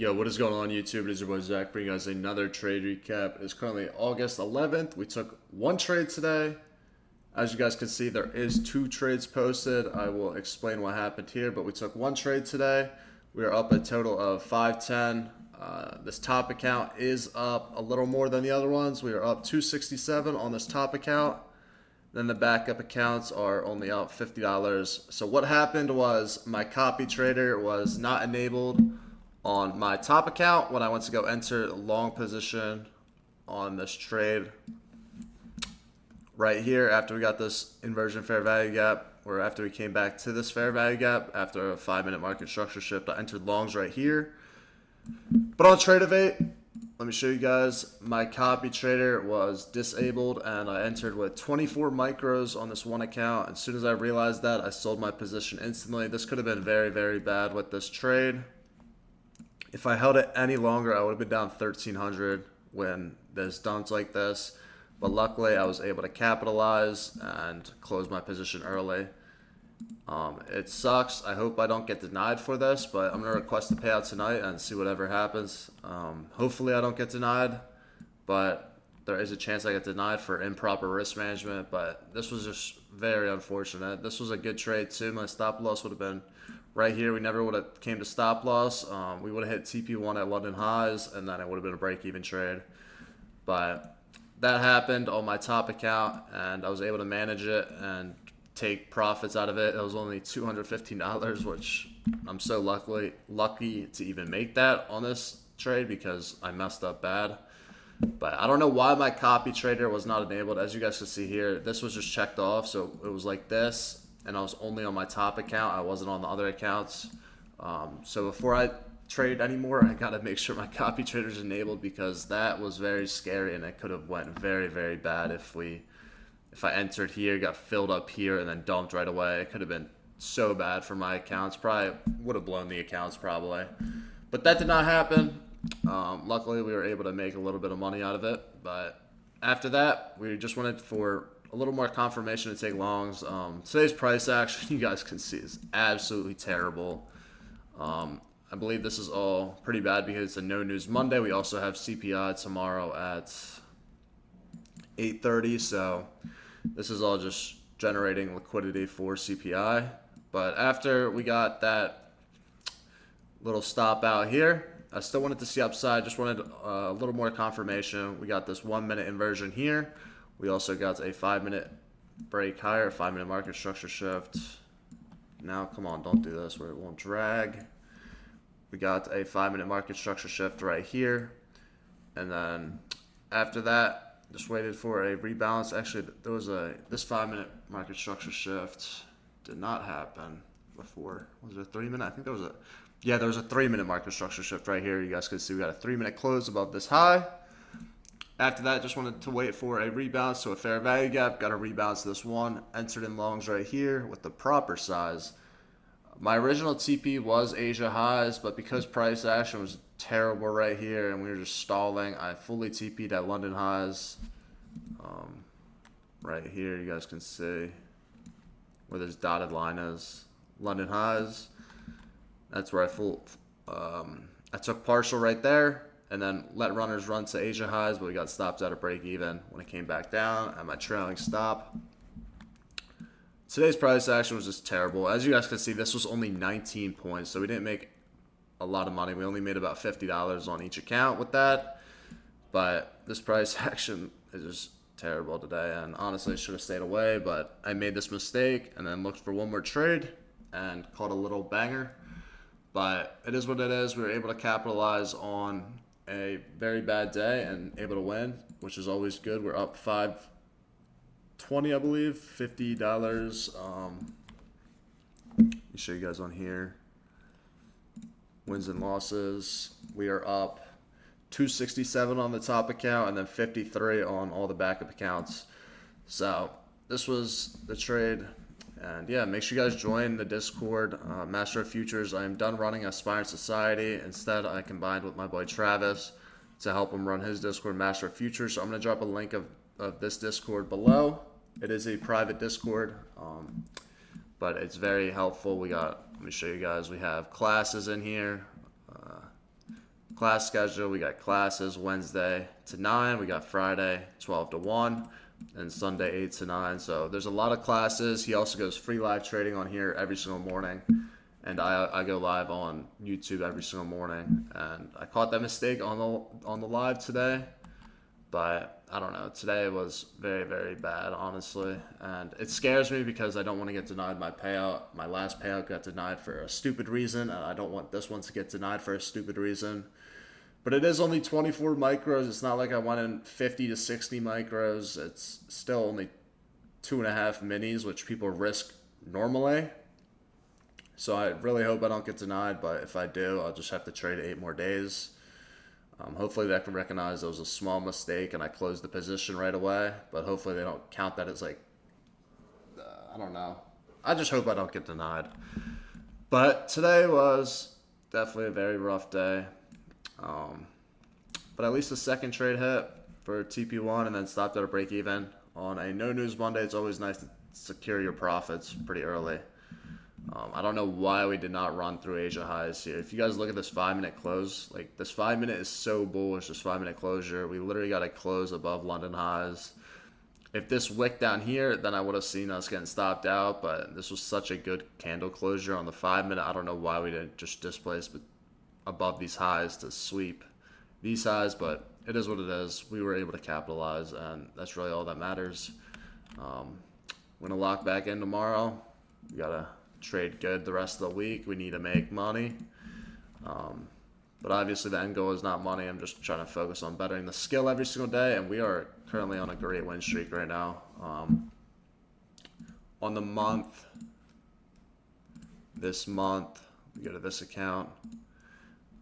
Yo, what is going on YouTube? It is your boy Zach bringing you guys another trade recap. It's currently August 11th. We took one trade today. As you guys can see, there is two trades posted. I will explain what happened here, but we took one trade today. We are up a total of 510. This top account is up a little more than the other ones. We are up 267 on this top account. Then the backup accounts are only up $50. So what happened was my copy trader was not enabled on my top account when I went to go enter a long position on this trade right here after we got this inversion fair value gap, or after we came back to this fair value gap after a 5-minute market structure shift. I entered longs right here. But on Tradeovate, let me show you guys, my copy trader was disabled and I entered with 24 micros on this one account. As soon as I realized that, I sold my position instantly. This could have been very, very bad with this trade. If I held it any longer, I would have been down 1,300 when there's dumped like this. But luckily, I was able to capitalize and close my position early. It sucks. I hope I don't get denied for this, but I'm going to request the payout tonight and see whatever happens. Hopefully, I don't get denied, but there is a chance I get denied for improper risk management. But this was just very unfortunate. This was a good trade, too. My stop loss would have been right here. We never would have came to stop loss. We would have hit TP1 at London highs, and then it would have been a break-even trade. But that happened on my top account, and I was able to manage it and take profits out of it. It was only $215, which I'm so lucky to even make that on this trade because I messed up bad. But I don't know why my copy trader was not enabled. As you guys can see here, this was just checked off, so it was like this. And I was only on my top account. I wasn't on the other accounts. So before I trade anymore, I got to make sure my copy trader is enabled because that was very scary and it could have went very, very bad if I entered here, got filled up here, and then dumped right away. It could have been so bad for my accounts. Probably would have blown the accounts probably. But that did not happen. Luckily, we were able to make a little bit of money out of it. But after that, we just wanted for a little more confirmation to take longs. Today's price action, you guys can see, is absolutely terrible. I believe this is all pretty bad because it's a no news Monday. We also have CPI tomorrow at 8:30, so this is all just generating liquidity for CPI. But after we got that little stop out here, I still wanted to see upside, just wanted a little more confirmation. We got this 1-minute inversion here. We also got a 5-minute break higher, 5-minute market structure shift. Now, come on, don't do this where it won't drag. We got a 5-minute market structure shift right here. And then after that, just waited for a rebalance. Actually, there was this 5-minute market structure shift did not happen before. Was it a 3-minute? I think there was there was a 3-minute market structure shift right here. You guys can see we got a 3-minute close above this high. After that, just wanted to wait for a rebalance to a fair value gap. Got a rebalance to this one. Entered in longs right here with the proper size. My original TP was Asia highs, but because price action was terrible right here and we were just stalling, I fully TP'd at London highs. Right here, you guys can see where this dotted line is. London highs. That's where I took partial right there. And then let runners run to Asia highs, but we got stopped at a break even when it came back down at my trailing stop. Today's price action was just terrible. As you guys can see, this was only 19 points, so we didn't make a lot of money. We only made about $50 on each account with that. But this price action is just terrible today, and honestly, I should have stayed away, but I made this mistake and then looked for one more trade and caught a little banger. But it is what it is. We were able to capitalize on a very bad day and able to win, which is always good. We're up 520, I believe, $50. Let me show you guys on here. Wins and losses. We are up 267 on the top account and then 53 on all the backup accounts. So this was the trade. And yeah, make sure you guys join the Discord, Master of Futures. I am done running Aspirant Society. Instead, I combined with my boy Travis to help him run his Discord, Master of Futures. So I'm going to drop a link of this Discord below. It is a private Discord, but it's very helpful. Let me show you guys, we have classes in here. class schedule, we got classes Wednesday to 9, we got Friday 12 to 1, and Sunday 8 to 9. So there's a lot of classes. He also goes free live trading on here every single morning, and I go live on YouTube every single morning. And I caught that mistake on the live today, but I don't know. Today was very, very bad, honestly, and it scares me because I don't want to get denied my payout. My last payout got denied for a stupid reason, and I don't want this one to get denied for a stupid reason. But it is only 24 micros. It's not like I went in 50 to 60 micros. It's still only 2.5 minis, which people risk normally. So I really hope I don't get denied, but if I do, I'll just have to trade 8 more days. Hopefully they can recognize it was a small mistake and I closed the position right away, but hopefully they don't count that as like, I don't know. I just hope I don't get denied. But today was definitely a very rough day. But at least the second trade hit for TP1 and then stopped at a break even. On a no news Monday, it's always nice to secure your profits pretty early. I don't know why we did not run through Asia highs here. If you guys look at this 5-minute close, like this 5-minute is so bullish, this 5-minute closure. We literally got to close above London highs. If this wick down here, then I would have seen us getting stopped out, but this was such a good candle closure on the 5-minute. I don't know why we didn't just displace above these highs to sweep these highs, but it is what it is. We were able to capitalize, and that's really all that matters. We're going to lock back in tomorrow. We got to trade good the rest of the week. We need to make money. But obviously the end goal is not money. I'm just trying to focus on bettering the skill every single day, and we are currently on a great win streak right now. On the month, this month, we go to this account.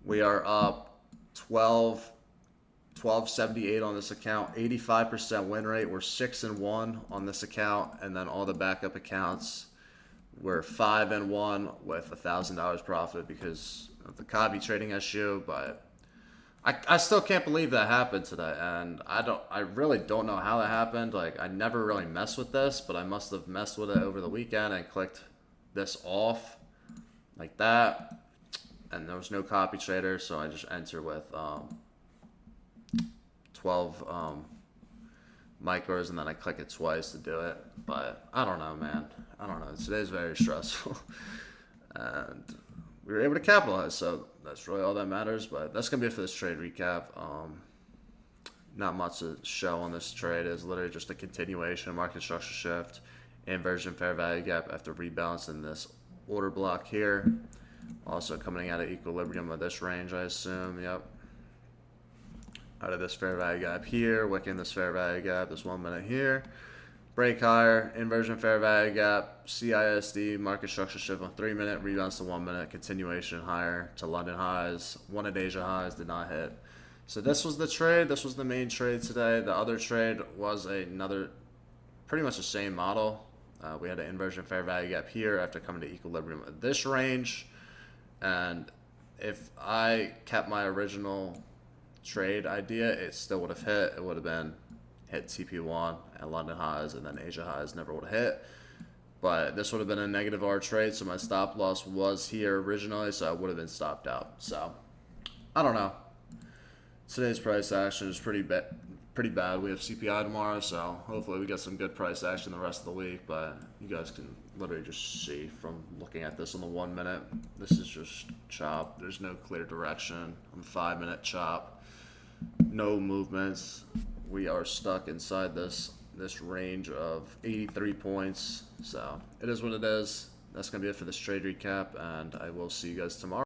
We are up 1278 on this account, 85% win rate. We're 6-1 on this account, and then all the backup accounts, we're 5-1 with $1,000 profit because of the copy trading issue. But I still can't believe that happened today, and I really don't know how that happened. Like, I never really messed with this, but I must have messed with it over the weekend and clicked this off like that, and there was no copy trader, so I just enter with 12 micros, and then I click it twice to do it. But I don't know, man. I don't know. Today's very stressful. And we were able to capitalize, so that's really all that matters. But that's going to be it for this trade recap. Not much to show on this trade. It's literally just a continuation of market structure shift, inversion fair value gap after rebalancing this order block here. Also coming out of equilibrium of this range, I assume. Yep. Out of this fair value gap here, wicking this fair value gap, this 1 minute here. Break higher, inversion fair value gap, CISD, market structure shift on 3 minute, rebounds to 1 minute, continuation higher to London highs. One at Asia highs did not hit. So this was the trade. This was the main trade today. The other trade was another, pretty much the same model. We had an inversion fair value gap here after coming to equilibrium at this range. And if I kept my original trade idea, it still would have hit. It would have been hit TP1 and London highs, and then Asia highs never would have hit. But this would have been a negative R trade, so my stop loss was here originally, so I would have been stopped out. So I don't know. Today's price action is pretty bad. We have CPI tomorrow, so hopefully we get some good price action the rest of the week. But you guys can literally just see from looking at this on the 1 minute. This is just chop. There's no clear direction on the 5 minute chop. No movements. We are stuck inside this range of 83 points. So it is what it is. That's going to be it for this trade recap, and I will see you guys tomorrow.